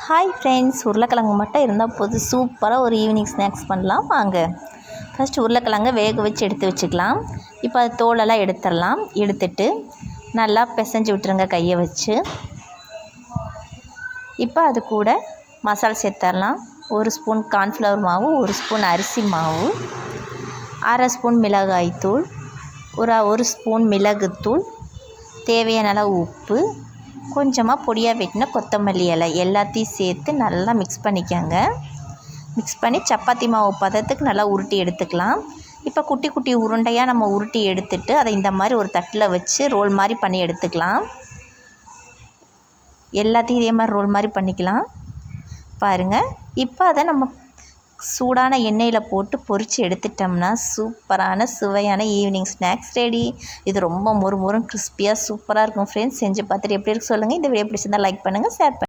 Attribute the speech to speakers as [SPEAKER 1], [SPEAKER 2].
[SPEAKER 1] Hi friends, உருளைக்கிழங்கு மட்டும் இருந்தால் போது சூப்பராக ஒரு ஈவினிங் ஸ்நாக்ஸ் பண்ணலாம் வாங்க. ஃபஸ்ட்டு உருளைக்கிழங்கை வேக வச்சு எடுத்து வச்சுக்கலாம். இப்போ அது தோலெல்லாம் எடுத்துடலாம். எடுத்துட்டு நல்லா பிசைஞ்சு விட்டுருங்க கையை வச்சு. இப்போ அது கூட மசாலா சேர்த்துடலாம். 1 ஸ்பூன் கார்ன்ஃப்ளவர் மாவு, 1 ஸ்பூன் அரிசி மாவு, 1/2 ஸ்பூன் மிளகாய்த்தூள், 1 ஸ்பூன் மிளகுத்தூள், தேவையான அளவு உப்பு, கொஞ்சமாக பொடியாக வெட்டின கொத்தமல்லி இலை எல்லாத்தையும் சேர்த்து நல்லா மிக்ஸ் பண்ணிக்கோங்க. மிக்ஸ் பண்ணி சப்பாத்தி மாவு பதத்துக்கு நல்லா உருட்டி எடுத்துக்கலாம். இப்போ குட்டி குட்டி உருண்டையாக நம்ம உருட்டி எடுத்துட்டு அதை இந்த மாதிரி ஒரு தட்டில் வச்சு ரோல் மாதிரி பண்ணி எடுத்துக்கலாம். எல்லாத்தையும் இதே மாதிரி ரோல் மாதிரி பண்ணிக்கலாம் பாருங்கள். இப்போ அதை நம்ம சூடான எண்ணெயில் போட்டு பொரித்து எடுத்துட்டோம்னா சூப்பரான சுவையான ஈவினிங் ஸ்நாக்ஸ் ரெடி. இது ரொம்ப மொறு மொறுன்னு கிறிஸ்பியாக சூப்பராக இருக்கும் ஃப்ரெண்ட்ஸ். செஞ்சு பார்த்துட்டு எப்படி இருக்கு சொல்லுங்கள். இந்த வீடியோ பிடிச்சிருந்தால் லைக் பண்ணுங்கள், ஷேர் பண்ணுங்கள்.